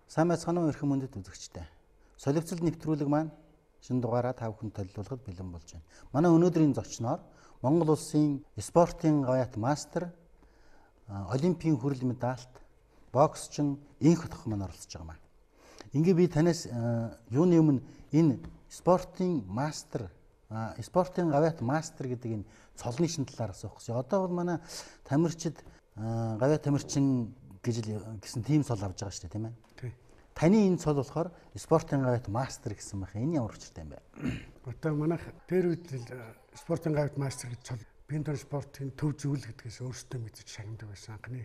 Сайн байцгаана уу эрхэм мөндөд үзэгчтэй. Солилцол нэвтрүүлэг маань шинэ дугаараа та бүхэнд төлөвлөхөд бэлэн болж байна. Манай өнөөдрийн зочноор Монгол улсын спортын гавьяат мастер, олимпийн хүрэл медальт боксчин Инх Отох маань оролцож байгаа маань. Ингээ би танаас юуны өмнө энэ спортын мастер, спортын гавьяат мастер гэдэг энэ цолны шин талаар асуух гэсэн. Одоо бол манай тамирчид гавьяат тамирчин гэсэн тийм цол авч байгаа шүү дээ, тийм ээ. Тий. Таны энэ цол болохоор спортын гавьяат мастер гэсэн байх. Энэ ямар учиртай юм бэ? Одоо манайх дээр үед спортын гавьяат мастер гэж цол бинтер спортын төв зүйл гэдгээс өөрсдөө мэдэж шагнадаг байсан. Анхны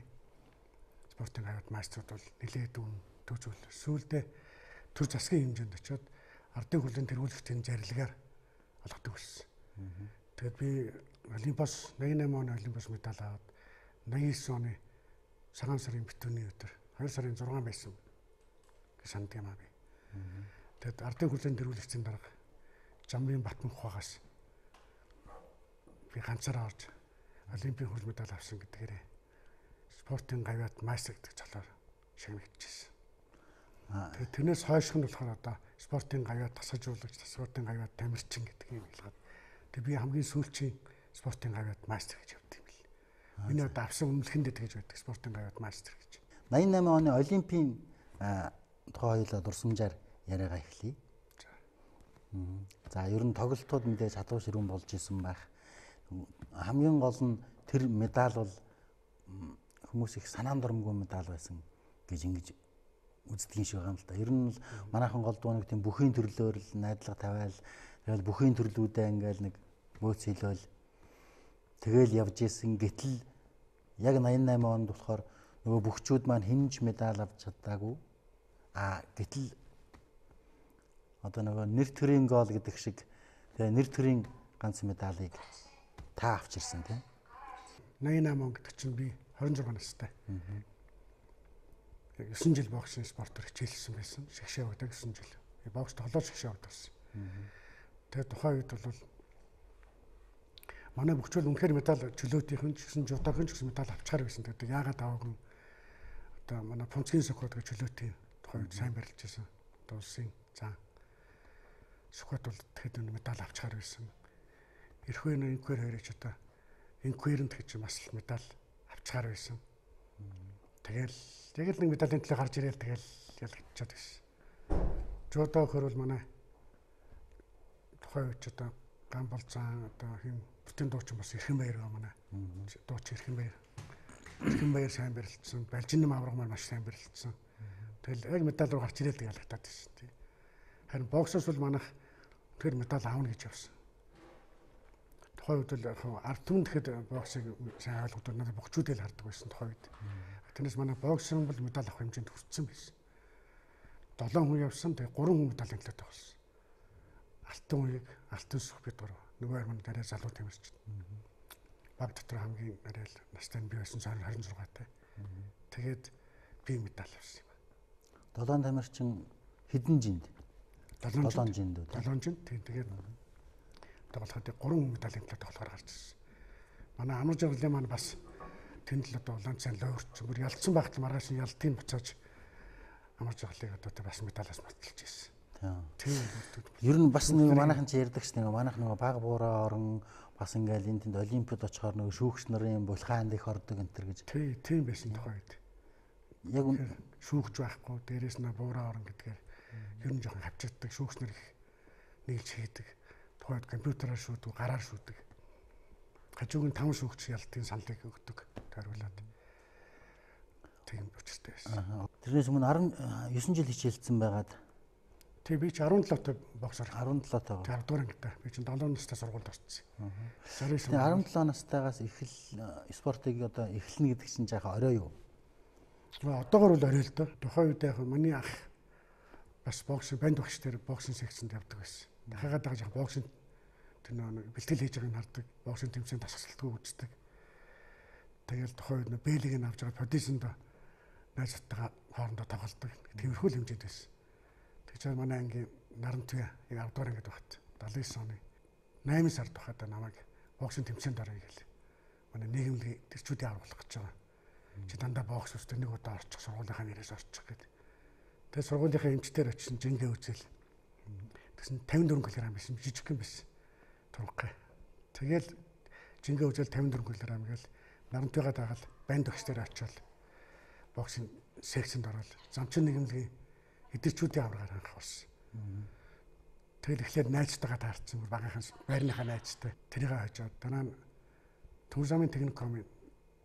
спортын гавьяат мастеруд бол нэлээд үн төв зүйл. Сүүлдээ төр засгийн хэмжээнд очиод ардын хүлээн тэргүүлэгчдийн зарилгаар олгодог болсон. Тэгэд би Олимпиас 88 оны Олимпиас медаль аваад 89 оны цагаан сарын битүүний өдөр 2 сарын 6 байсан гэж санд юм аа би. Тэгэд ардын хүлээн тэргүүлэгчдийн дарга Жамбын Батмунхагаас би ганцаараа орж Олимпийн хүрэл медаль авсан гэдгээрээ спортын гавьяат мастер гэдэг цолоор шагнагдчихсэн. Тэгээд тэрнээс хойшх нь болохоор одоо спортын гавьяат тасгажуулагч, спортын гавьяат тамирчин гэдэг юм хэлгээд. Тэгээд би хамгийн сүүлчийн спортын гавьяат мастер гэж явдаг юм бэл. Миний одоо авсан үнэлгэндээ тэгж байдаг спортын гавьяат мастер гэж. 88 оны олимпийн тухай хоёулаа дурсамжаар яриагаа эхлэе. За ер нь тоглолтууд мэдээж хатуу ширүүн болж исэн байх. Хамгийн гол нь тэр медаль бол хүмүүс их санаанд оромгүй медаль байсан гэж ингэж үздэгэн шиг байгаа юм л да. Ер нь манайхан голдуу нэг тийм бүхийн төрлөөр л найдлага тавиал тэгэл бүхийн төрлүүдээ ингээл нэг мөөц хэлвэл тэгэл явж исэн. Гэтэл яг 88 онд болохоор нөгөө бүгчүүд маань хинж медаль авч чадаагүй. Гэтэл одоо нөгөө нэр төрийн гол гэдэг шиг тэгээ нэр төрийн ганц медалийг та авч ирсэн тийм. 88 он гэдэг чинь би 26 настай. 9 жил боксын спортоор хичээлсэн байсан. Шгшээ өгдөг 9 жил. Бокс тоглоод шгшээ өгдөгсэн. Тэгээд тухайн үед бол манай бүгчүүл үнэхээр медаль чөлөөтийн ч гэсэн жудогийн ч гэсэн медаль авчаар байсан. Тэгээд яагаад аваагүй одоо манай Пунцгийн Сөхөд гэж чөлөөтийн тухайн үед сайн барилж байсан. Одоо улсын зан Сөхөд бол тэгэхэд медаль авчаар байсан. Эрхвэн инквер хоёрыг одоо инкверэнд гэж бас медаль авчаар байсан. Тэгэл нэг медалийн төлөө гарч ирээл тэгэл ялгчаад байсан. Жудо хөрвөл манай тухайн үед одоо Гамболзан одоо хин бүтэн дуучин бас Эрхэн баяр байгаа манай. Дууч Эрхэн баяр. Эрхэн баяр сайн барилдсан. Балжин авраг маань маш сайн барилдсан. Тэгэл яг медаль руу гарч ирээл тэгэл ялгтаад байсан тий. Харин боксоос бол манайх тэр медаль аавна гэж явсан. Тухайн үед л ард түмэн тэгэхэд боксыг сайн ойлгодог надад богчүүдэл хардаг байсан тухайн үед. Тэрнээс манай боксын бол медаль авах хэмжээнд хүрсэн байсан. 7 хүн явсан. Тэгээ 3 хүн медалийн төлөө тоглосон. Алтан үеиг, алтан сүх бид гурав. Нөгөө маань дараа залуу тамирч. Баг дотор хамгийн арай л настай нь би байсан 26-тай. Тэгээд би медаль авсан юм. 7 тамирчин хэдэн жинд? 7 жинд үү? 7 жинд. Тэгээд тоглоход 3 хүн медалийн төлөө тоглохоор гарч ирсэн. Манай амар жаргалын маань бас тэнд л одоо улаан цай лоорч бүр ялцсан байхад маргааш нь ялтын буцааж амар жаргалыг одоо бас медалаас баталж ирсэн. Тийм. Ер нь бас нэг манайхан ч ярьдаг ш нэг манайх нөгөө баг буураа орон бас ингээл энэ тэнд олимпиад очихоор нөгөө шүүгч нарын булхаанд их ордог энэ төр гэж. Тийм байсан тухай үед. Яг шүүгч байхгүй дээрээс нь буураа орон гэдгээр ер нь жоохон хавчирдаг шүүгч нар их нийлж хийдэг. Тухайд компьютераар шүүдэг, гараар шүүдэг. Хажуугийн 5 шүүгч ялтын саналыг өгдөг. Тойруулаад. Тийм учиртай байсан. Тэрнээс өмнө 19 жил хичээлсэн байгаад. Тэг би ч 17 той боксоор 17 тоо. 10 дугаар ангитай. Би ч 7 настай сургуульд орсон. 17 настайгаас спортыг одоо эхэлнэ гэдэг чинь жаахан орой юу? Одоогор бол орой л доо. Тухайн үед яг миний ах бас боксын банд багш дээр боксын секцэнд явдаг байсан. Дахиад байгаа жаа боксын тэр нэг бэлтгэл хийж байгааг нь хардаг. Боксын тэмцээнд тасгалтгүй үздэг. Тэгэл тухайн үед бэлийг нь авч байгаа продюсенд найзтайгаа хоорондоо тоглодог. Тиймэрхүү л хэмжээд байсан. Тэгэхээр манай ангийн Нарантуя яг 10 дугаар ангид багт 79 оны 8 сард багт намайг боксын тэмцээнд орё гээл. Манай нийгэмлэг тэрчүүдийн авралах гэж байгаа. Чи дандаа бокс үстэй нэг удаа орчих сургуулийнхаа нэрээс орчих гэдэг. Тэгээ сургуулийнхаа эмчтэр очсон жингээ үзэл. Тэгсэн 54 кг байсан жижиг юм байсан. Тургай. Тэгэл жингээ үзэл 54 кг гээл нарантайгаа дагаад банд өгч дээр очивол боксинг секцэнд ороод замчин нэгэмлэгийн эдэрчүүдийн аврагаар анх болсон. Тэгэл эхлээд найзтайгаа таарсан багийнхан байрныхаа найзтай тэрийг хажууд дараа нь Төв замын техникумын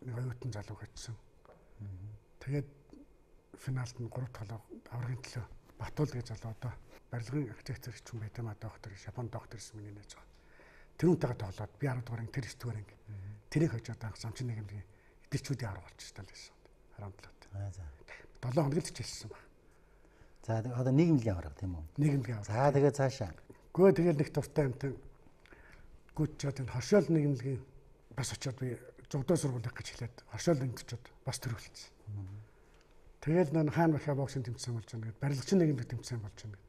нэг оюутан залуу очсон. Тэгээд финалд нь 3 тоглоо аврагын төлөө Батуул гэж залуу одоо барилгын архитектор ч юм байт юм а доктор Японд доктор гэсэн миний найз байгаа. Тэр үнтэйгээ тоглоод би 10 дугаар тэр 9 дугаар анги тэрийг хожоод анх замчин нэгэмлэгийн эдэрчүүдийн авраг болчих тал байсан. 17-д. За. 7 хоног л хичээлсэн баг. За одоо нийгэмлэгийн авраг тийм үү? Нийгэмлэгийн авраг. За тэгээ цаашаа. Гөө тэгэл нэг туртай амтан гүчээд энэ хошоол нийгэмлэгийн бас очиод би зурдаа сургуулах гэж хэлээд хошоол нэгдчихэд бас төрүүлсэн. Тэгэл нөө хаан бахаа боксинг тэмцээн болж байгаа гэдэг барилгын нийгэмлэг тэмцээн болж байгаа гэдэг.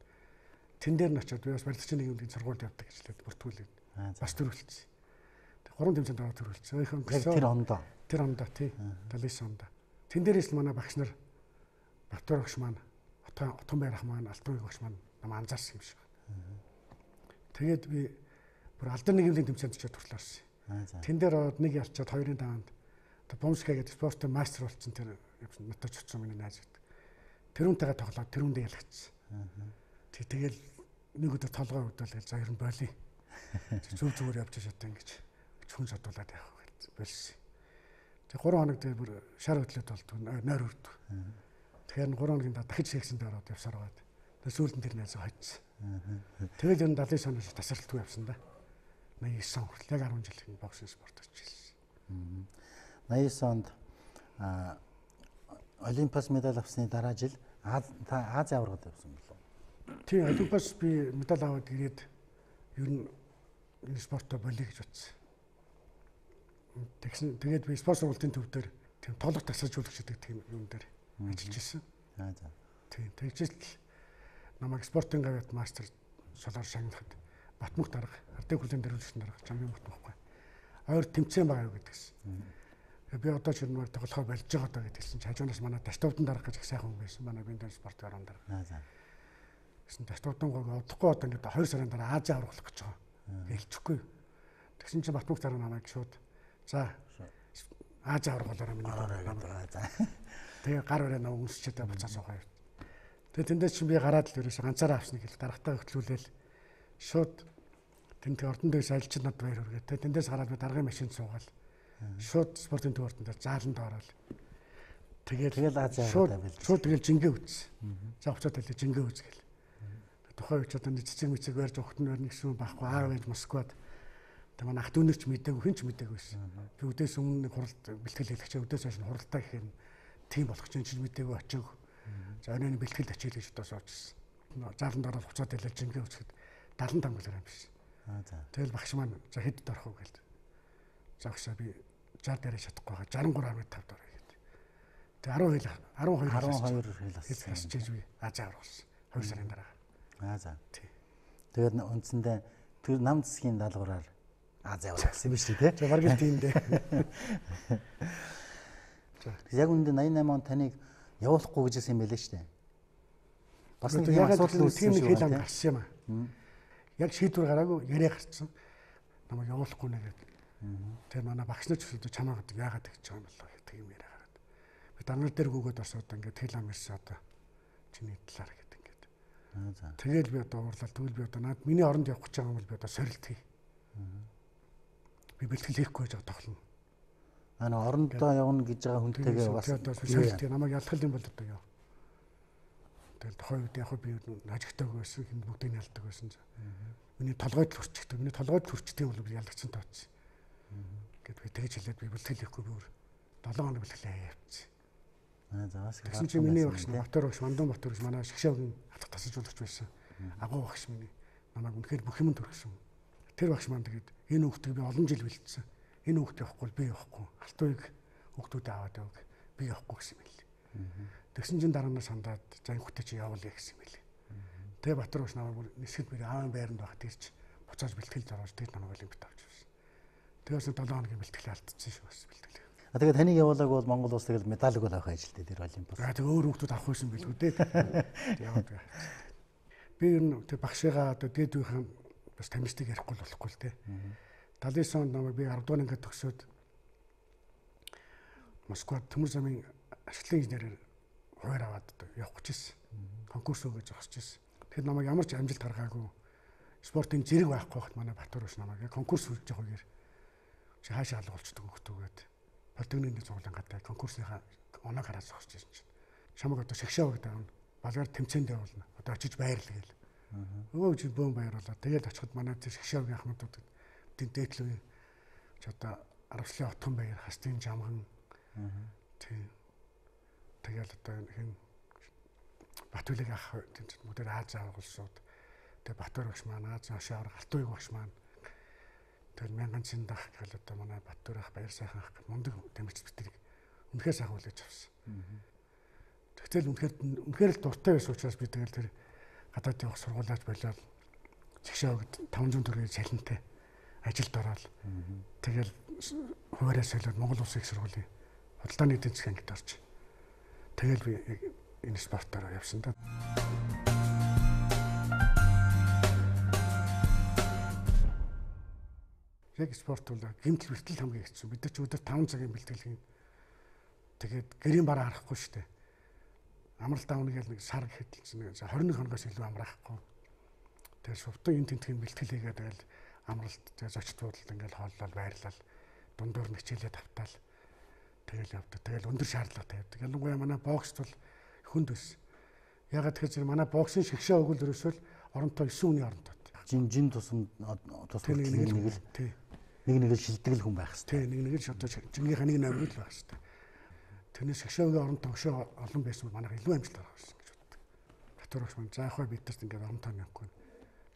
Тэн дээр нь очиод би бас барилгын нийгэмлэгийн сургуульд явдаг гэж хэлээд бүртгүүлээд бас төрүүлсэн. Тэг 3 тэмцээнд ороод төрүүлсэн. Тэр ондоо тий. 79 ондоо. Тэн дээрээс л манай багш нар Батбаяр багш маань, Отгон байрах маань, Алтан багш маань нам анзаарсан юм шиг. Тэгээд би бүр алдар нийгэмлэгийн тэмцээнд очиод турлаарсан. Тэн дээр ороод нэг ялчаад 2-ын даваанд Бомска гэдэг спортын мастер болсон тэр натач очсон миний найз гэдэг. Тэрүүнтэйгээ тоглоод тэрүүндээ ялгцсан. Тэгэл нэг өдөр толгой өгдөөл за ер нь болий. Зүгээр явж шатаа ингэж хүн содуулаад явах гэж болсон. Тэг 3 хоног дээр бүр шар хөдлөд болдгоо нойр өрдөв. Тэгэхээр 3 хоногийн дараа дахиж секцэнд ороод явсаар байгаад. Тэг сүүлд нь тэр найз хоцсон. Тэгэл ер нь 70 оноос тасралтгүй явсан да. 89 он хүртэл яг 10 жилийн боксинг спорт ажилласан. 89 онд Олимпиас медаль авсны дараа жил Азийн аврагад явсан болов. Тийм Олимпиас би медаль аваад ирээд ер нь энэ спортоо болиё гэж бодсон. Тэгээд би спорт сургуулийн төв дээр тийм тоглох тасалжуулагч гэдэг тийм юм дээр ажиллаж ирсэн. За. Тийм тэгжэл намайг спортын гавьяат мастер солоор шагнахад Батмөх дарга, ардын хүлэн дөрвөлжин дарга чамгийн Батмөхгүй. Ойр тэмцээн байгаа юу гэдгсэн. Би одоо ч юмар тоглохоор болж байгаа даа гэдгсэн чи хажуунаас манай Таштовдон дарга гэж их сайхан хүн байсан. Манай биндэн спортын орон дарга. За. Гэсэн Таштовдон гоо удахгүй одоо ингээд 2 сарын дараа Азийн аврах гэж байгаа. Хэлчихгүй. Тэгсэн чи Батмөх дарга намайг шууд за Азийн аврах болоороо миний намайг. За. Тэгээ гар өрөө нөө өмсчихдээ буцаа суугаа. Тэгээ тэндээс чи би гараад л ерөөсө ганцаараа авсныг хэл дарагтаа хөтлүүлээл шууд тэнтэй ордон дээрс ажилчид над баяр хүргээ. Тэгээ тэндээс гараад би даргын машинд суугаал. Шууд спортын төв ордон дээр зааланд ороод. Тэгээд шууд тэгэл жингээ үзсэн. За хуцаад хэлээ жингээ үзгээл. Тухайн үед одоо цэцэг мэцэг барьж өгтөн барь нэгсэн байхгүй аав ээж Москвад. Тэгээ манай ах дүүнэрч мэдээгүй хэн ч мэдээгүй байсан. Би өдөөс өмнө нэг хуралд бэлтгэл хийлгэж өдөөс хойш хуралдаа гэх юм тийм болох чинь ч мэдээгүй очиг. За өнөөний бэлтгэлд очил гэж бодож суучихсан. Зааланд ороод хуцаад хэлээ жингээ үзэхэд 75 кг юм биш. За. Тэгэл багш маань за хэд дорох уу гэлээ. За багшаа би 60 дээрээ чадахгүй байгаа 63.5 дорой гэдэг. Тэгээ 12 хэл асчиж би Азийн аврах болсон. 2 сарын дараа. За. Тэгээд үндсэндээ тэр нам засгийн даалгавраар Азийн аврах гэсэн юм биш үү те? За бараг л тийм дээ. Яг үндэ 88 он таныг явуулахгүй гэж хэлсэн юм байлээ шүү дээ. Бас нэг юм асуудал үүссэн тийм хэл ам гарсан юм аа. Яг шийдвэр гараагүй яриа гарцсан. Намайг явуулахгүй нэ гэдэг. Тэр манай багш нар ч өсөд чамаагаад яагаад гэж байгаа юм болоо гэдэг юм яриа гараад. Би дарнал дээр гүгээд осоод ингээд хэл ам ирсэн одоо чиний талаар гэдэг ингээд. За. Тэгэл би одоо уурлал тэгвэл би одоо наад миний оронд явах гэж байгаа юм бол би одоо сорилт хий. Би бэлтгэл хийхгүй гэж тоглоно. Орондоо явна гэж байгаа хүнтэйгээ бас сорилт намайг ялтгал юм бол одоо яа. Тэгэл тухайн үед яг би ажигтайг байсан хин бүгдийг ялдаг байсан. Миний толгойд л хүрчдэг. Миний толгойд л хүрчдэг бол би ялгцсан тооцсон. Гэт би тэгж хэлээд би бэлтгэл хийхгүй би 7 хоног бэлтгэлээ явуулсан. За бас тэгсэн чи миний багш Батбаяр багш Мандун Батбаяр гэж манай шгшээгийн хатах тасалжуулагч байсан. Агуу багш миний намайг үнэхээр бүх юм төрсөн. Тэр багш маань тэгээд энэ хүүхдийг би олон жил бэлдсэн. Энэ хүүхд явахгүй би явахгүй. Алтууг хүүхдүүдэд аваад яваг. Би явахгүй гэсэн юм л. Тэгсэн чинь дараанаас сандаад за энэ хүүхдээ чи явуулъя гэсэн юм лээ. Тэгээ Батбаяр багш намайг нисгэд би аавын байранд байх тэрч буцааж бэлтгэлд орж тэр намайг олимпиад авч ирсэн. Тэгээс 7 хоногийн бэлтгэл алдчихсан шүү бас бэлтгэл. Тэгээд таныг явуулаагүй бол Монгол улс тэгэл медаль авах ажилтай тэр олимпиад. За тэг өөр хүмүүс авах байсан билгүй дээ. Яваад байгаа. Би ер нь тэг багшигаа одоо дээд үеийн бас тамирчдыг ярихгүй болохгүй л дээ. 79 онд намайг би 10 дугаар ангид төгсөөд Москвад төмөр замын ашиглан инженерээр хуваар аваад явах гэж ирсэн. Конкурс өгөөж зогсож ирсэн. Тэгэхээр намайг ямар ч амжилт гаргаагүй спортын зэрэг байхгүй байхад манай Батөр ус намайг конкурс үрж байгаа үеэр чи хаашаа алга болчдөг хөхтөгөөд политехникийн цуглаан гадаа конкурсныхаа оноо гараад зогсож ирсэн чинь чамаг одоо шагшаа өгдөг юм балгаар тэмцээнд явуулна одоо очиж баярлал гээл өө чи бөөм баярлалаа тэгээд очиход манай тэр шагшаагийн ахмадууд дээдлээ чи одоо Аравчлын отхон баяр хастын жамган тийм тэгэл одоо хин Батүлэг ах тэмцэд мөдөр Аз авгалсууд тэгээ Батөр багш маань Аз хашаар галтууг багш маань тэгэл мянган чин дах гэл одоо манай Батөр ах баяр сайхан ах мундаг тамирчид битрийг үнэхээр сайхан хүлээж авсан. Тэгтэл үнэхээр л дуртай байсан учраас би тэгэл тэр гадаад явах сургуулиуд болоод чигшээгд 500 төгрөгийн цалинтай ажилд ороод тэгэл хуваараа солиод Монгол Улсын их сургуулийн худалдааны эдийн засгийн ангид орж тэгэл би энэ спортоор явсан да. Яг спорт бол гэмтэл бэртэл хамгийн хэцүү. Бид нар ч өдөр 5 цагийн бэлтгэл хийн. Тэгээд гэрийн бараа харахгүй шүү дээ. Амралт давна гэж нэг сар гэхэд 21 хоногоос илүү амраахгүй. Тэгээд шувтан энэ тентгийн бэлтгэл хийгээд тэгэл амралт тэгээд зочд буудалд ингээл хооллол байрлал дундуур нь хичээлээ тавтаал. Тэгэл явдаг. Тэгэл өндөр шаардлагатай явдаг. Ялангуяа манай бокс бол хүнд байсан. Ягаад тэгэхээр манай боксын шигшээ өгөл өрөөсөл оронтой 9 хүний оронтой. Жин тусам нэг л шилдэг л хүн байх хэрэгтэй. Нэг л одоо жингийнхаа нэг намрууд л байх хэрэгтэй. Тэрнээс шигшээгийн оронтой өшөө олон байсан бол манайх илүү амжилт гаргах гэсэн гэж боддог. Батөрөгч маань заахаа бидэрт ингээд оронтой явахгүй.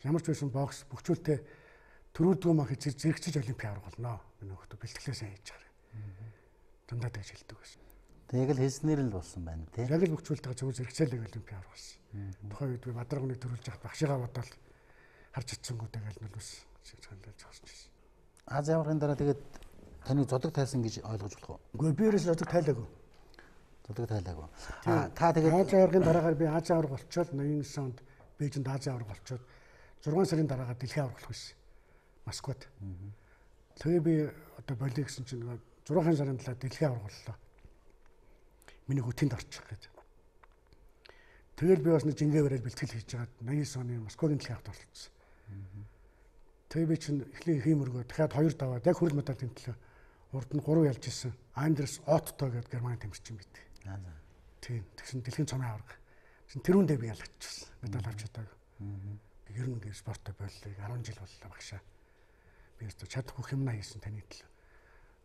Ямар ч байсан бокс бөхчүүлтэй төрүүлдгөө мах зэрэгчиж олимпиад авах болно. Энэ хөлтө бэлтгэлээ сайн хийж байгаа. Дандаа тэгж хэлдэг байсан. Тэг яг л хэлснээр л болсон байна тий. Яг л бөхчүүлтэйгээ зөвхөн зэрэгцээлэг олимпиад авахсан. Тухайн үед би Бадаргоныг төрүүлж яхад багшигаа бодоод харж чадсангүй тэгэл нь л бас хандаж зогсож байсан. Аз аврагын дараа тэгээд таныг зодог тайлсан гэж ойлгож болох уу? Үгүй би ерөөс зодог тайлаагүй. Зодог тайлаагүй. Та тэгээд Аз аврагын дараагаар би Аз авраг болчоод 89 онд Бээжинд Аз авраг болчоод 6 сарын дараагаар дэлхийн авраг болох байсан. Москвад. Тэгээ би одоо болиё гэсэн чинь 6 сарын талаа дэлхийн авраг боллоо. Миний хөтөнд орчих гэж. Тэгэл би бас нэг жингээ бариад бэлтгэл хийж байгаад 89 оны Москвагийн дэлхийн аврагт оролцсон. Тэгээ би чинь эхлээ хиймэргөө дахиад 2 даваад яг хүрэл медалийн төлөө урд нь 3 ялж исэн. Андрес Отто гэдэг Германы тамирчин бид. Тийм. Тэгсэн дэлхийн цомын авраг. Тэр үндэ би ялгачихсан. Медаль авч чадаагүй. Ер нь ингээд спорттой боллоо. 10 жил боллоо багшаа. Би өөртөө чадахгүй хэмнэ хийсэн таны төлөө.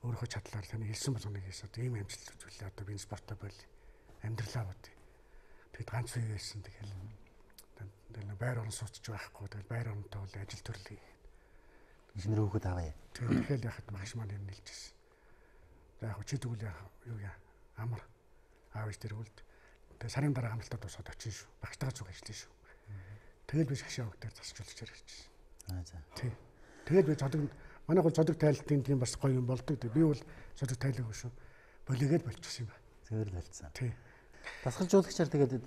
Өөрөө чадлаар таны хэлсэн болгоныг хийсэн. Одоо ийм амжилт үзүүлээ. Одоо би спорттой боллоо. Амьдралаа бод. Тэгэд ганц үе байсан. Тэгэл байр орон сууцч байхгүй. Тэгэл байр оронтой бол ажил төрлөө. Инженер хүүхэд авъя. Тэгэхээр яхад багш маань юм нэлжсэн. За яг чи тэгвэл юу яа амар аав ээж тэр үлд. Тэгээ сарын дараа амралтаа дуусаад очин шүү. Багштайгаа зүг ажиллана шүү. Тэгэл би шагшаа өгдөр засчулж ирчихсэн. За. Тий. Тэгэл би зодог манайх бол зодог тайлтын тийм бас гоё юм болдог. Би бол зодог тайлаагүй шүү. Болигээд болчихсон юм ба. Зөвөр болцсон. Тий. Дасгалжуулагчаар тэгээд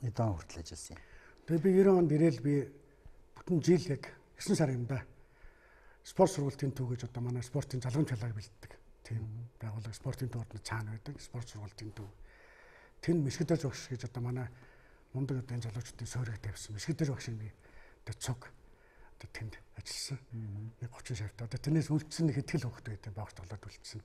эдэн хүртэл ажилласан юм. Тэгээ би 90 онд ирээл би бүтэн жил яг 9 сар юм да. Спорт сургуулийн төв гэж одоо манай спортын залгамж чалгааг бэлддэг. Тийм байгууллага спортын төвд цаана байдаг. Спорт сургуулийн төв. Тэн Мишгдэж багш гэж одоо манай мундаг одоо энэ залуучуудын суурийг тавьсан. Мишгдэж багшийн би одоо цуг одоо тэнд ажилласан. Нэг 30 шавьтай. Одоо тэрнээс үлдсэн нэг хэтгэл хөвгт байдаг. Багш тоглоод үлдсэн.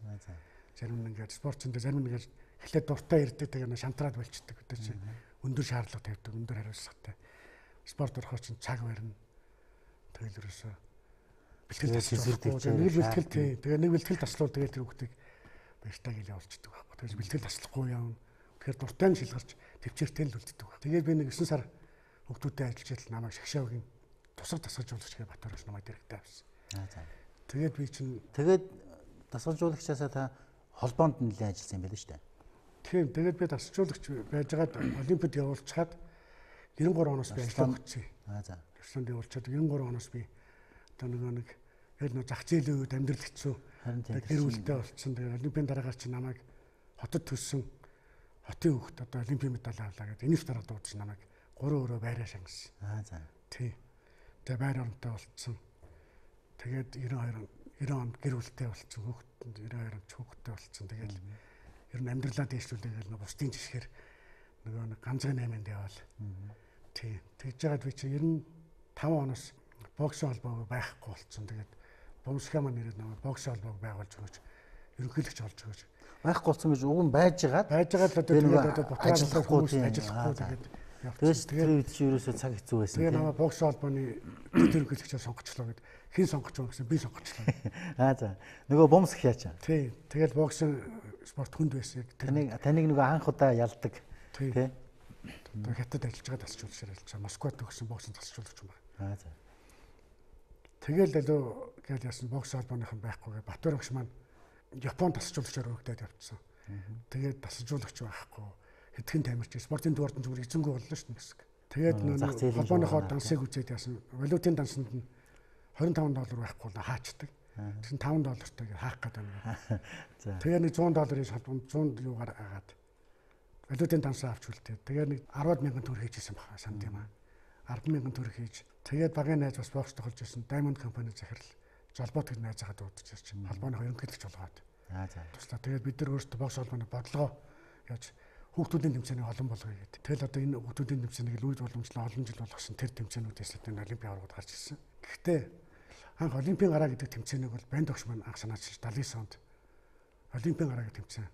Зарим нь ингээд спортын дээр зарим нь ингээд эхлээд дуртай ирдэг. Тэгээ шантраад болчдөг. Одоо чи өндөр шаардлага тавьдаг. Өндөр хариуцлагатай. Спорт орохоор чинь цаг барина. Тэгэл ерөөсөө бэлтгэл таслуулдаг. Нэг бэлтгэл тий. Тэгээ нэг бэлтгэл таслуул тэгээ тэр хүүхдийг баяртай гэл явуулчихдаг байхгүй. Тэгээ бэлтгэл таслахгүй явна. Тэгэхээр дуртай нь шилгарч төвчээртэй л үлддэг байна. Тэгээд би нэг 9 сар хүүхдүүдэд ажиллаж байл намайг шагшаагийн тусгай дасгалжуулагч гэж Батөрөгч намайг дэрэгтэй авсан. Тэгээд би чинь дасгалжуулагчаасаа та холбоонд нэлээд ажилласан юм байл шүү дээ. Тийм. Тэгээд би дасгалжуулагч байжгаад олимпиад явуулчихад 93 оноос би ажиллаж өгсөн. За. Явуулчаад 93 оноос би одоо нэг яг нэг зах зээлийн үед амьдрал хэцүү Харин тийм гэр бүлтэй болцсон. Тэгээд олимпийн дараагаар чи намайг хотод төссөн хотын хөвгт одоо олимпийн медаль авлаа гэдэг энэс дараа дуудаж намайг 3 өрөө байраа шангасан. За. Тий. Тэгээд байр оронтой болцсон. Тэгээд 90 онд гэр бүлтэй болцсон. Хүүхэд 92 онд хүүхэдтэй болцсон. Тэгээд ер нь амьдралаа дэвшлүүлээгээл нэг бусдын жишгээр нөгөө нэг ганцхан 8-нд явал. Тий. Тэгж жагаад би чи 95 оноос боксын холбоо байхгүй болцсон. Тэгээд Бомсхаа маань нэрээд намайг боксын холбоог байгуулж өгөөч. Ерөнхийлөгч олж өгөөч. Байхгүй болсон гэж уг нь байжгаад л одоо бутраа ажиллахгүй тэгээд тэр үед чи ерөөсөө цаг хэцүү байсан. Тэгээ намайг боксын холбооны ерөнхийлөгчөөр сонгочлоо гэд хэн сонгоч вэ гэсэн би сонгочлоо. За. Нөгөө Бомсх яачаа. Тий. Тэгэл боксын спорт хүнд байсан. Таныг нөгөө анх удаа ялдаг. Тий. Одоо хятад ажиллаж байгаа тасчлуулагчаар ажиллаж Москвад төгссөн боксын тасчлуулагч юм байна. За. Тэгэл алуу гэж яасан бокс холбооныхан байхгүйгээ Батбаяр багш маань Японд тасчлуулагчаар өргөдөд явцсан. Тэгээд тасчлуулагч байхгүй хэдхэн тамирч спортын дуурд нь зүгээр эзэнгүй боллоо шүү дээ. Тэгээд нөгөө холбооныхоо дансыг үзээд яасан валютын дансанд нь $25 байхгүй л хаачдаг. Тэгсэн $5-тай хаах гэдэг юм. За. Тэгээд нэг $100 шалбанд 100 юугаар агаад валютын дансаа авч үлдээ. Тэгээд нэг 10,000 төгрөг хийжсэн баха санд юм аа. 10,000 төгрөг хийж. Тэгээд багын найз бас бокс тоглож байсан Diamond компани захирал Жолбот гэж найзаагаа дуудаж ирж холбооны ерөнхийлөгч болгоод. За. Туслаа. Тэгээд бид нар өөрсдөө бокс холбооны бодлогоо яаж хүүхдүүдийн тэмцээний олон болгоё гэдэг. Тэгэл одоо энэ хүүхдүүдийн тэмцээнийг л үйл боломжлоо олон жил болгосон тэр тэмцээнүүдээс л энэ олимпийн аврагууд гарч ирсэн. Гэхдээ анх олимпийн гараа гэдэг тэмцээнийг бол банд огш маань анх санаачилж 79 онд олимпийн гараа гэдэг тэмцээн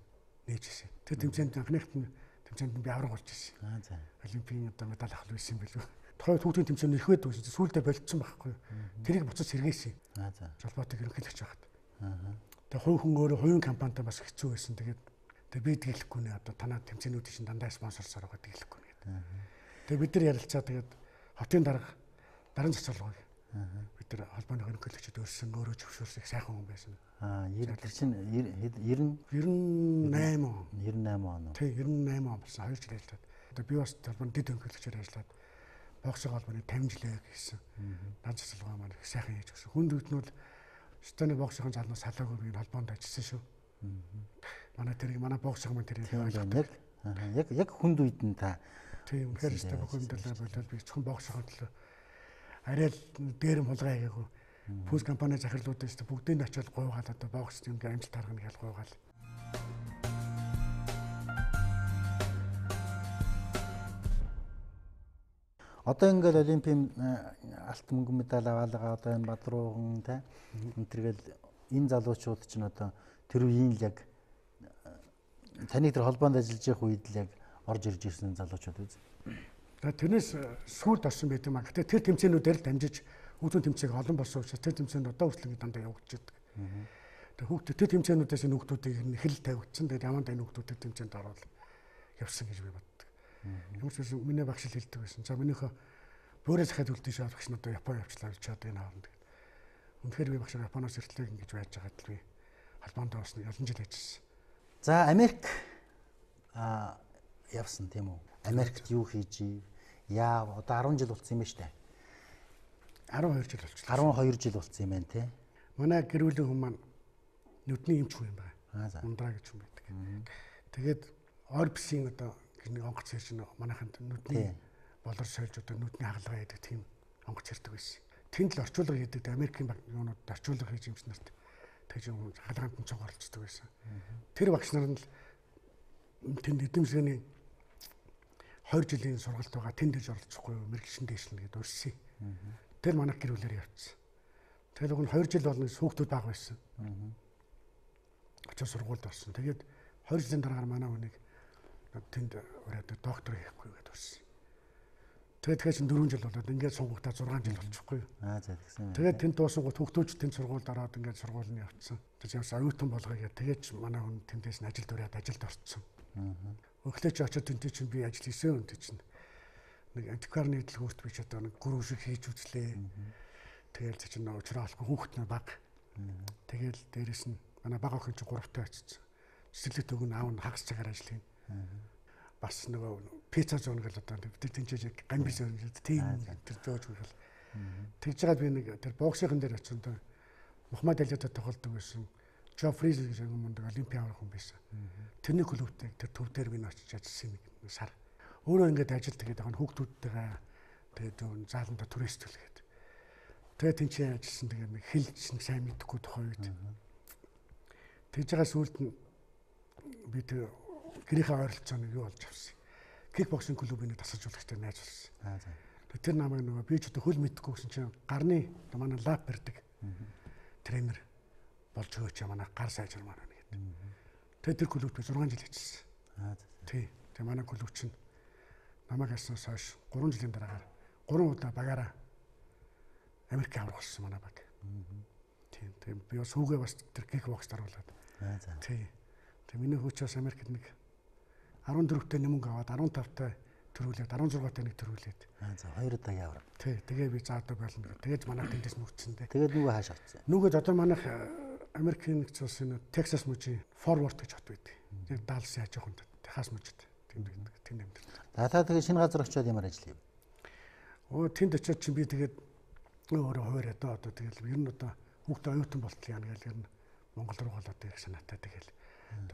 нээж ирсэн. Тэр тэмцээнд анхныхт нь тэмцээнд би авраг болж ирсэн. За. Олимпийн одоо медаль авах байсан билүү. Тухайн хүүхдийн тэмцээнд нэрхвэд байсан. Сүүлдээ болцсон байхгүй юу. Тэрийг буцаж сэргээсэн. За. Жолботыг ерөнхийлөгч байхад. Тэгээ хувь хүн өөрөө хувийн компанитай бас хэцүү байсан. Тэгээд би дэглэхгүй нэ одоо танаа тэмцээнүүд чинь дандаа спонсорсоор байгаа дэглэхгүй нэ гэдэг. Тэгээ бид нар ярилцаа тэгээд хотын дарга цацалгыг бид нар холбооны ерөнхийлөгчд өрсөн өөрөө зөвшөөрсөн сайхан хүн байсан. Тэр чинь 98 он. 98 он. Тий 98 он болсон 2 жил ажиллаад. Одоо би бас холбооны дэд ерөнхийлөгчөөр ажиллаад боксын холбооны 50 жилээ гэсэн. Дарга цацалгаа маань их сайхан хийж өгсөн. Хүнд үтнүүл Станы боксын залнаас халаагүй би холбоонд ажилласан шүү. Манай боксын маань тэрийг яг хүнд үед нь та тийм үнэхээр өстой бохомдлоо болоод би зөвхөн боксын төлөө арай л дээрэм хулгай хийгээгүй. Пүүс компани захирлуудаа өстой бүгдийг нь очиод гуйгаал одоо бокс юм гээ амжилт харгана гэж гуйгаал. Одоо ингээл олимпийн алтан мөнгөн медаль аваалгаа одоо энэ Бадрууган та энтергээл энэ залуучууд чинь одоо тэр үеийн л яг таны тэр холбоонд ажиллаж явах үед л яг орж ирж ирсэн залуучууд үз. Тэрнээс сүүлд орсон байт юм а. Гэтэ тэр тэмцээнүүдээр л дамжиж хүүхдийн тэмцээг олон болсон учраас тэр тэмцээнд одоо хүртэл дандаа явагдаж байдаг. Тэгээ хүүхдүүд тэр тэмцээнүүдээс энэ хүүхдүүдийг хэл тавигдсан. Тэгээд яман дай хүүхдүүд тэмцээнд ороод явсан гэж би боддог. Ямар ч байсан миний багш л хэлдэг байсан. За минийхөө бөөрэ захиад үлдээш авах нь одоо Япон явчлаа гэж чад энэ хаалт. Үнэхээр би багш Японоос иртлээ ингэж байж байгаад л би холбоонд орсон олон жил ажилласан. За Америк явсан тийм үү? Америкт юу хийж яа одоо 10 жил болсон юм ба штэ. 12 жил болчихлоо. 12 жил болсон юм байна те. Манай гэр бүлийн хүмүүс маань нүдний эмч хүн юм байна. Ундраа гэж хүн байдаг. Тэгээд Орбсийн одоо гэрний онгоц хэрж манайханд нүдний болор сольж одоо нүдний хагалгаа яадаг тийм онгоц хэрдэг байсан. Тэнд л орчуулга хийдэг Америкийн юунууд орчуулга хийж юмч нарт тэгж хагалгаанд нь цугарлцдаг байсан. Тэр багш нар нь тэнд эдэмсгэний 20 жилийн сургалт байгаа тэнд дэж оролцохгүй мэрэгчлэн дэвшлэн гэдээ урьсан. Тэр манай гэр бүлээр явцсан. Тэгэл уг нь 2 жил болно хүүхдүүд бага байсан. Очиж сургуульд орсон. Тэгээд 20 жилийн дараагаар манай хүнийг тэнд ураад доктор хийхгүй гэдээ урьсан. Тэгээд тэгэхээр 4 жил болоод ингээд сунгагтаа 6 жил болчихгүй. За тэгсэн. Тэгээд тэнд дуусангууд хүүхдүүд тэнд сургуульд ороод ингээд сургуулийн явцсан. Тэгээд ямс оюутан болгоё. Тэгээд манай хүн тэндээс нь ажилд ураад ажилд орцсон. Өглөө чи очиод тэнд чинь би ажил хийсэн үнтэй чинь нэг антикварны дэлгүүрт би ч одоо нэг гүрүү шиг хийж үзлээ. Тэгэл чинь уучраа олохгүй хүүхэд нь баг. Тэгэл дээрэс нь манай баг охин чи 3-тай очсон. Цэцэрлэгт өгн аав нь хагас цагаар ажил хийн. Бас нөгөө пицца зоон гэл одоо бид тэнцэж гамби зоон тийм тэр зоож гэл. Тэгж жагаад би нэг тэр боксийн дээр очсон доо Мухаммад Алидад тоглодог байсан. Жо Фриз гэж мундаг олимпиа авах хүн байсан. Тэрний клубтэй тэр төв дээр би очиж ажилласан нэг сар. Өөрөө ингээд ажил тэгээд байгаа хүүхдүүдтэйгээ тэгээд зааланда турист төлгээд. Тэгээд тэнцээ ажилласан тэгээд нэг хэлж нэг сайн мэдэхгүй тухай үед. Тэгж байгаа сүүлд нь би тэр гэрийнхээ ойролцооныг юу болж авсан. Кикбоксинг клубыг тасалжуулагчтай найз болсон. Тэр намайг нөгөө би ч одоо хөл мэдэхгүй гэсэн чинь гарны манай лап барьдаг тренер болж өгөөч манай гар сайжир маань гэдэг. Тэгээд тэр клубт 6 жил ажилласан. Тий. Тэгээд манай клуб чинь намайг яснаас хойш 3 жилийн дараагаар 3 удаа багаараа Америк аврах болсон манай баг. Тийм. Тэгээд би бас хүүгээ бас тэр кикбоксд оруулаад. Тий. Тэгээд миний хүүчээс Америкт нэг 14-т нэмэг аваад 15-т төрүүлээд 16-т нэг төрүүлээд. За 2 удаа яваа. Тий. Тэгээ би заадаг болно. Тэгээд манай тэндээс нүгдсэн дээ. Тэгээд нөгөө хааш очсон. Нүгэд одоо манайх Америкийн нэгц улсын Texas мужийн Forward гэж хот байдаг. Яг Dallas-ийн хажууханд Техас мужид тэнд амьд. Та тэгээд шинэ газар очиод ямар ажиллая? Тэнд очиод чинь би тэгээд өөрөө хуваараа одоо тэгэл ер нь одоо хүүхдээ оюутан болтол яана гэл ер нь Монгол руу голоод ирэх санаатай тэгэл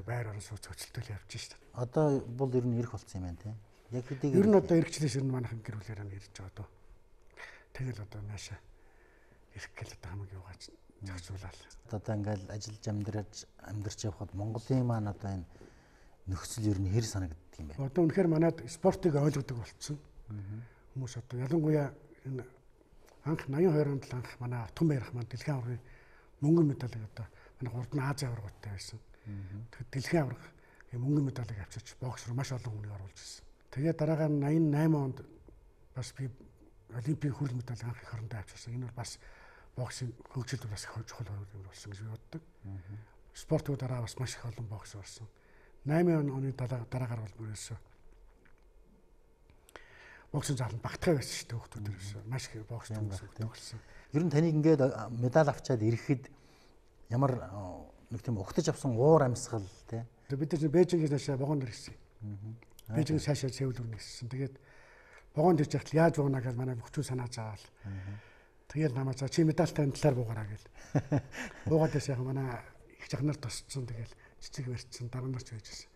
байр орон сууц хөцөлтөл явж шít. Одоо бол ер нь ирэх болсон юм байна тий. Яг хэдийг ер нь одоо иргэчлээс ер нь манайхан гэр бүлээр нь ирж байгаа дөө. Тэгэл одоо наашаа ирэх гээл одоо хамаг юугаач зохицуулаад. Одоо ингээл ажиллаж амьдарч явхад Монголын маань одоо энэ нөхцөл ер нь хэр санагддаг юм бэ? Одоо үнэхээр манайд спортыг ойлгодог болцсон. Хүмүүс одоо ялангуяа энэ анх 82 онд анх манай Автган баярх маань дэлхийн аваргын мөнгөн медалыг одоо манай гурд нь Азийн аваргатай байсан. Тэгэхээр дэлхийн аварга мөнгөн медалыг авчирч бокс руу маш олон хүнийг оруулж ирсэн. Тэгээд дараагаар 88 онд бас би олимпийн хүрэл медаль анх их орондоо авчирсан. Энэ бол бас боксийн хөгжилд бас их чухал хувь болсон гэж би боддог. Спортын дараа бас маш их олон бокс орсон. 8 оны дараагаар бол бүрээсээ боксын зааланд багтгаа байсан шүү дээ хүүхдүүд ерөөсөө маш их бокс төгссөн. Ер нь таныг ингээд медаль авчаад ирэхэд ямар нэг тийм ухтаж авсан уур амьсгал тий. Бид нар Бээжингээс наашаа вагонд ирсэн. Бээжингээс цаашаа Сеул руу ниссэн. Тэгээд вагонд ирж яхад яаж вагонаа гэж манай бүхчүү санаа заавал. Тэгээд намаа за чи медальтай талаар буугараа гэл. Буугаадаас яг манай их жахнаар тосцсон тэгэл цэцэг барьцсан дараа нар ч байжсэн.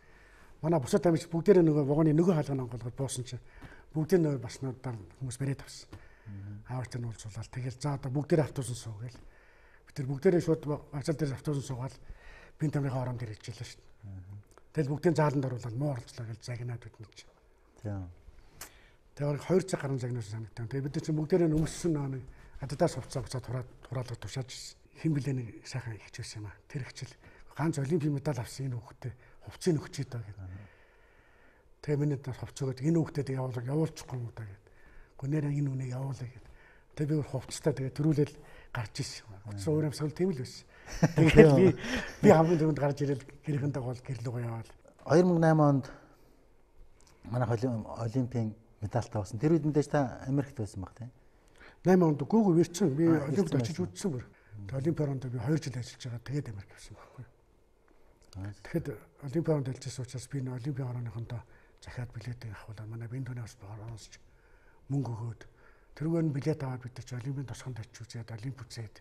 Манай бусад амьч бүгдээрээ нөгөө вагоны нөгөө хаалганы онголгод буусан чинь бүгдээ нөгөө бас надаар хүмүүс бариад авсан. Аавч нь уулзуулаад тэгэл за одоо бүгдээрээ автобусан суу гэл. Бид тэр бүгдээрээ шууд ачаал дээр автобусан суугаад бин тамирын оронд ирж илээ шүү дээ. Тэгэл бүгдийн зааланд оруулаад муу орлцлаа гэл загнаад биднэ чи. Тийм. Тэгээд 2 цаг гарan загнаас санагдсан. Тэгээд бид чинь бүгдээрээ өмссөн нэг ададаас хувцас хураалга тушааж хэн блэ нэг сайхан ихч байсан юм аа. Тэр ихчл ганц олимпийн медаль авсан энэ хүүхдээ хувцсыг өгчээ даа гэдэг. Тэгээ миний нас хувцсаад энэ хүүхдээ явуулчихгүй юм даа гэдэг. Гүнээр энэ үнийг явуулъя гэдэг. Тэгээ би хувцастай тэгээ төрүүлэл гарч ирсэн. Хувцас өөр юмсгал тийм л байсан. Тэгээд би хамгийн түрүүнд гарч ирэл гэрийнхэндээ гол гэрлүүгөө яваал. 2008 онд манайх олимпийн медальтай болсон. Тэр үед мэдээж та Америкт байсан баг тийм. 8 онд гүүгүү ирсэн. Би олимпиад очиж үзсэн бүр. Тэгээ олимпиаронд би 2 жил ажиллаж байгаа. Тэгээд Америк явсан байхгүй. Тэгэхэд олимпиаронд ажилласан учраас би олимпийн орооныхондоо захиад билетийг авахулаа. Манай бинтүний бас ороосч мөнгө өгөөд тэрүүгээр нь билет аваад бид чи олимпийн тосгонд очиж үзээд олимп үзээд.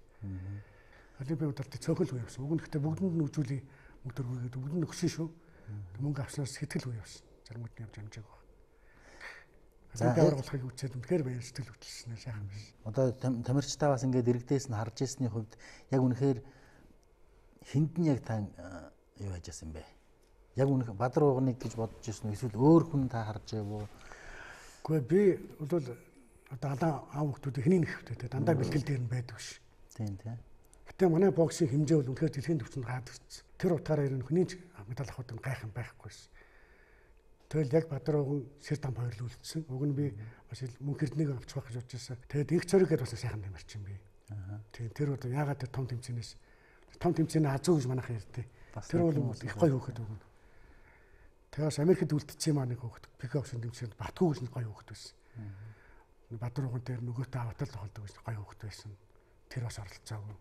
Олимпийн медальт цөөхөл үе явсан. Уг нь гэхдээ бүгдэнд нь үзүүлээ мөнгө төргөөгээд бүгдэнд нь өгсөн шүү. Мөнгө авснаас сэтгэл үе явсан. Зарим үдний явж амжааг баг. За байгуулахыг үзээд үнэхээр баяр сэтгэл хөдлөснээр сайхан биш. Одоо тамирчтай бас ингээд иргэдээс нь харж ирсний хувьд яг үнэхээр хүнд нь яг та юу яаж яасан бэ? Яг үнэх Бадар ууганыг гэж бодож ирсэн үү? Эсвэл өөр хүн та харж байв уу? Гэхдээ би бол одоо алаа аав хүмүүсийн хэний нэхвтэй дандаа бэлтгэл дээр нь байдаг ш. Тийм тийм. Гэтэ манай боксийн хэмжээ бол үнэхээр дэлхийн төвчөнд гайхагдсан. Тэр утгаараа ер нь хүний медаль авахд нь гайхан байхгүйсэн. Тэгэл яг Бадар ууган сэр там хоёр л үлдсэн. Уг нь би бас мөнх эрднийг авчих байх гэж бодож байсан. Тэгээд инх цорыг гэдээ бас сайхан тамирч юм би. Тийм тэр одоо ягаад тэр том тэмцээнээс том тэмцээний азуу гэж манайхан ярьдээ. Тэр бол их гоё хөөхд өгнө. Тэгээс Америкт үлдсэн юм аа нэг хөөхд пикбоксинг тэмцээнд Батгүй гэж нэг гоё хөөхд байсан. Бадар ууган дээр нөгөөтэй аватал тоглодог гэж гоё хөөхд байсан. Тэр бас оролцоогүй.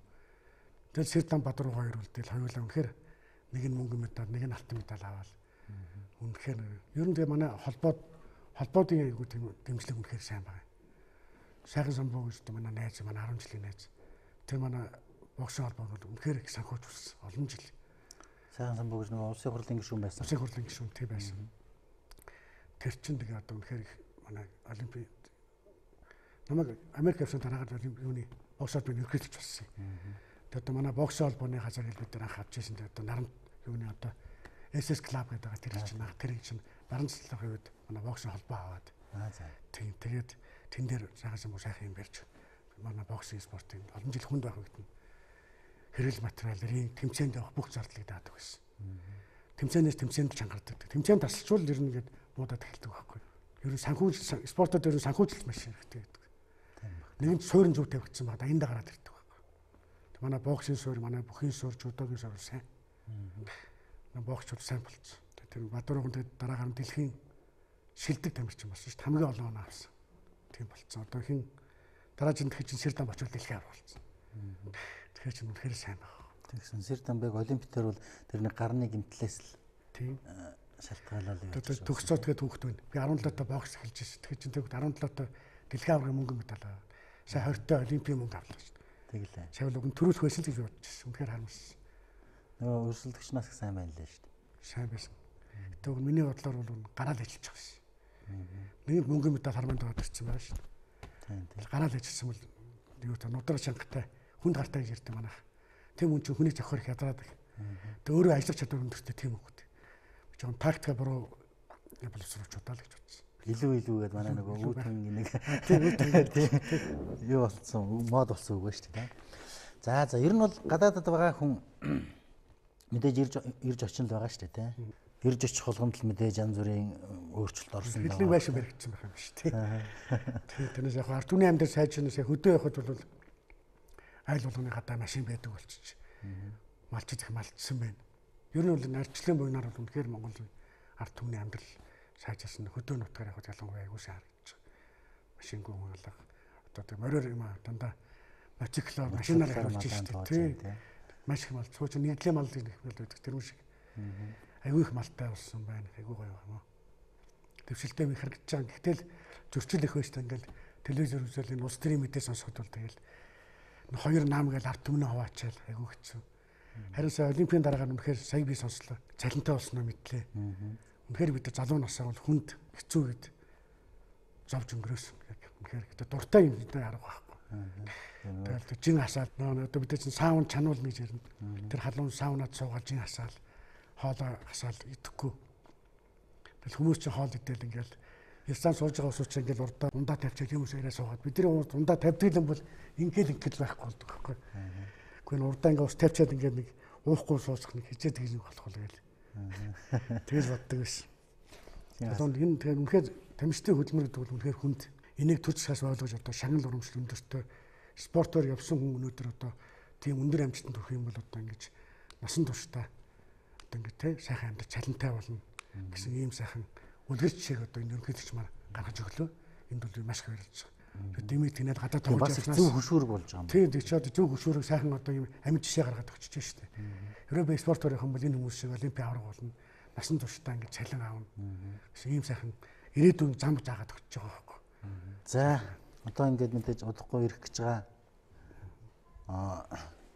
Тэгэл сэр там Бадар ууган хоёр үлдээл хоёулаа үнэхээр нэг нь мөнгө медаль, нэг нь алтан медаль аваад үнэхээр ер нь тэгээ манай холбоодын айгуу дэмжлэг үнэхээр сайн байна. Сайхан самбуу гэж манай найз, манай 10 жилийн найз. Тэр манай боксын холбоо бол үнэхээр их санхүүж болсон. Олон жил. Сайхан самбуу гэж нэг улсын хурлын гишүүн байсан. Улсын хурлын гишүүн тийм байсан. Тэр чинь тэгээ одоо үнэхээр их манай олимпиад намайг Америк явсан дараагаар юуны бокс холбооны ерөнхийлөгч болсон. Тэгээд одоо манай бокс холбооны газар хэл бид нар анх авч ирсэн. Тэгээд одоо наран юуны одоо SS Club гэдэг тэр чинь наран цэцлэхийн үед манай бокс холбоо аваад. За. Тийм тэгээд тэн дээр сайхан юм барьж манай боксинг спортын олон жил хүнд байх үед нь хэрэгэл материалын тэмцээнд явах бүх зардлыг даадаг байсан. Тэмцээнээс тэмцээнд чангардаг. Тэмцээнд тасалчвал ер нь ингээд буудаад эхэлдэг байхгүй. Ер нь санхүүж спортод ер нь санхүүжилт маш хэрэгтэй гэдэг. Нэгэнт суурин зүг тавигдсан байна. Аяндаа гараад ирдэг байхгүй. Манай боксинг суур, манай бүхийн суур, жудогийн суур сайн. Манай боксчууд сайн болцсон. Тэр Баатаргын дараагаар нь дэлхийн шилдэг тамирчин болсон шүү дээ. Хамгийн олон оноо авсан. Тийм болцсон. Одоо хин дараагийн дэлхийн Сэрдам очвол дэлхийн авар болсон. Тэгэхээр ч үнэхээр сайн байна. Тэгсэн Сэрдамбэг олимпиадаар бол тэрний гарны гэмтлээс л тийм шалтгаалал юу. Одоо төгсцөө тэгээд хүүхэд байна. Би 17 та бокс эхэлж байсан. Тэгэхээр чинь тэгвэл 17 та дэлхийн аваргын мөнгө медаль аваад сая 20 та олимпийн мөнгө авлаа шүү дээ. Тэгэлээ. Шавл уг нь төрүүлэх байсан л гэж бодож байсан. Үнэхээр харамссан. Нөгөө өрсөлдөгч нас их сайн байна лээ шүү дээ. Сайн байсан. Тэгвэл миний бодлоор бол гараал ажиллаж байгаа шээ. Нэг мөнгө медаль харманд аваад ирсэн байгаа шүү дээ. Тийм. Гараал ажилласан бол юу та нудраа чангатай хүнд гартай гэж ярьдаг манайх. Тийм хүн чинь хүнийг зохиох ядраад. Тэг өөрөө ажиллах чадвар өндөртэй тийм хөөд. Жон тактика буруу боловсруулчудаа л гэж бодсон. Илүү гээд манай нөгөө үүдэн нэг тийм юу болсон мод болсон үг ба шүү дээ. За ер нь бол гадаадд байгаа хүн мэдээж ирж очин л байгаа шүү дээ тийм. Ирж очих болгонд л мэдээж янз бүрийн өөрчлөлт орсон байгаа. Хэлний байшин баригдсан байх юм шүү дээ. Тийм тэрнээс яг ард түмний амьд сайжнаас яг хөдөө явахад бол айл болгоны гадаа машин байдаг болчих. Малчид их малтсан байна. Ер нь бол нарчлын буйнаар бол үнэхээр Монгол ард түмний амьдрал сайжирсан. Хөдөө нутгаар явахад ялангуяа аягүй сайн харагдаж байгаа. Машингүй хүн алга. Одоо тэг мороор юм дандаа мотоциклоор машинаар явуулж шүү дээ. Тийм. Маш их мал цууч нийтлээ мал гэх юм байдаг. Тэр юм шиг. Аягүй их малтай болсон байна. Аягүй гоё юм аа. Төвшөлтэй би харагдаж байгаа. Гэтэл зөрчил их байж та ингээл телевизээр үзэл энэ улс төрийн мэдээ сонсоход бол тэгэл хоёр наам гээл ард түмнээ хуваачаал аягүй хэцүү. Харин сая олимпийн дараагаар үнэхээр сая би сонслоо. Цалинтай болсноо мэдлээ. Үнэхээр бид залуу насаа бол хүнд хэцүү гэд зовж өнгөрөөсөн. Үнэхээр гэдэг дуртай юм бид харах байхгүй. Тэгэл жин хасаад одоо бид чинь саун чануул гэж ярина. Тэр халуун саунаад суугаад жин хасаал хоолоо хасаал идэхгүй. Тэгэл хүмүүс чинь хоол идэл ингээл Ялсан сууж байгаа усууч ингээл ундаа тавьчихад юм уусаараа суугаад бидний ундаа тавьдаг юм бол ингээл байхгүй болдог байхгүй. Гэхдээ урдаа ингээ ус тавьчаад ингээ нэг уухгүй суусах нэг хичээд гэж болох бол гээл. Тэгэл боддог байсан. Одоо энэ тэгэхээр үнэхээр тамирчдын хөдөлмөр гэдэг бол үнэхээр хүнд энийг төрч цаас ойлгож одоо шагнал урамшил өндөртэй спортоор явсан хүн өнөөдөр одоо тийм өндөр амжилтанд хүрэх юм бол одоо ингэж насан туршдаа одоо ингээ тэ сайхан амьд чалантай болно гэсэн ийм сайхан үлгэр жишээг одоо энэ ерөнхийлөгч маань гаргаж өглөө. Энд бол маш их баярлж байгаа. Дэмий тэнэл гадаад тоглож явснаас зөв хөшүүрэг болж байгаа юм. Тийм тийм ч одоо зөв хөшүүрэг сайхан одоо юм амьд жишээ гаргаад өгч шүү дээ. Ерөөбөө спортоор явах юм бол энэ хүмүүс шиг олимпийн авраг болно. Насан туршдаа ингэ цалин аавна. Гэсэн ийм сайхан ирээдүйн зам заагаад өгч байгаа байхгүй. За одоо ингээд мэдээж удахгүй ирэх гэж байгаа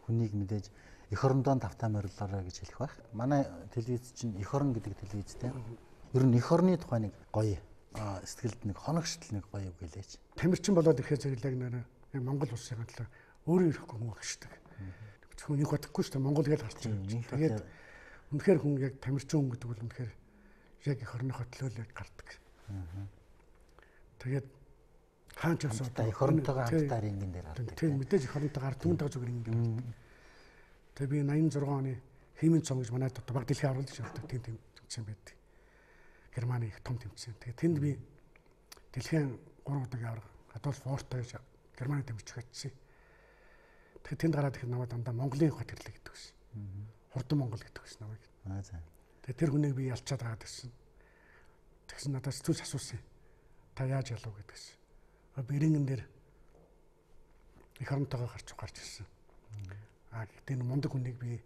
хүнийг мэдээж эх орондоо тавтаа морилоорой гэж хэлэх байх. Манай телевиз чинь эх орон гэдэг телевизтэй. Ер нь эх орны тухай нэг гоё сэтгэлд нэг хоногшдл нэг гоё үг гэлээч. Тамирчин болоод ирэхээр зэрэг нэр Монгол улсын талаар өөрөө ирэхгүй хүн агшдаг. Зөвхөн нэг бодохгүй шүү дээ. Монгол гэж гарч байгаа. Тэгээд үнэхээр хүн яг тамирчин хүн гэдэг бол үнэхээр яг эх орныхоо төлөөлөд гардаг. Тэгээд хаан ч явсан одоо эх оронтойгоо хамтдаа рингэн дээр гардаг. Тийм мэдээж эх оронтойгоо ард түмэнтэйгээ зүгээр рингэн гардаг. Тэгээд би 86 оны Хиймэн цом гэж манайд одоо баг дэлхийн аврал гэж явдаг тийм тэмцээн байдаг. Германы их том тэмцээн. Тэгээд тэнд би дэлхийн 3 удаагийн авраг Адольф Ортой гэж Германы тэмцэж очив. Тэгээд тэнд гараад их намайг дандаа Монголын хот ирлээ гэдэг байсан. Хурдан Монгол гэдэг байсан намайг. За. Тэгээд тэр хүнийг би ялчаад байгаа гэсэн. Тэгсэн надаас зүс асуусан. Та яаж ялуу гэдгээс. Бирэнгэн дээр их оронтойгоо гарч ирсэн. Гэтээ мундаг хүнийг би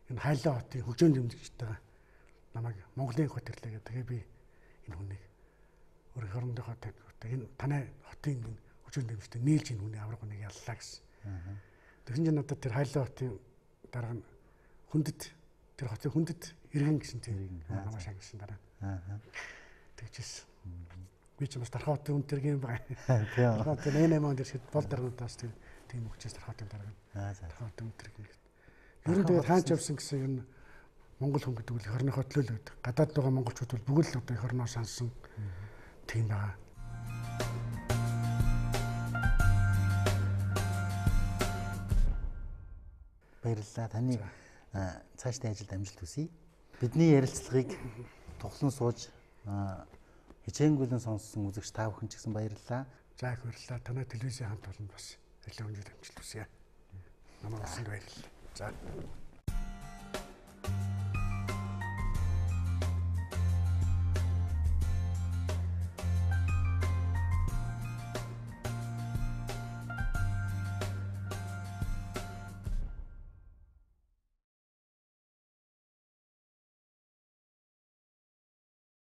энэ хайлаа хотын хөгжөөнд дэмжигчтэйгээ намайг Монголын хот ирлээ гэдэг. Тэгээ би энэ хүнийг өөр их орондынхоо энэ танай хотын хөгжөөнд дэмжигчтэй нийлж энэ хүний авраг хүнийг яллаа гэсэн. Тэгсэн чинь надад тэр Хайлаа хотын дараа нь хүндэт тэр хотын хүндэт иргэн гэсэн тийм намайг шангасан дараа. Тэгжсэн. Би ч бас Тархаа хотын хүн тэргийн бай. Тийм. Тархаа хотын N8 дээр шид бол даргуудаас тийм өгчээс Тархаа хотын дараа. Тархаа хотын хүн тэргийн гэдэг. Ер нь тэгээд хаач явсан гэсэн ер нь Монгол хүн гэдэг үл эх орныхоо төлөө л байдаг. Гадаад байгаа монголчууд бол бүгд л одоо эх орноо сансан тийм байгаа. Баярлалаа. Таны цаашдын ажилд амжилт хүсье. Бидний ярилцлагыг тоглон сууж хичээнгүйлэн сонссон үзэгч та бүхэн ч гэсэн баярлалаа. За их баярлалаа. Танай телевизийн хамт олонд бас нэлээд өндөр амжилт хүсье. Намайг олсонд баярлалаа. За.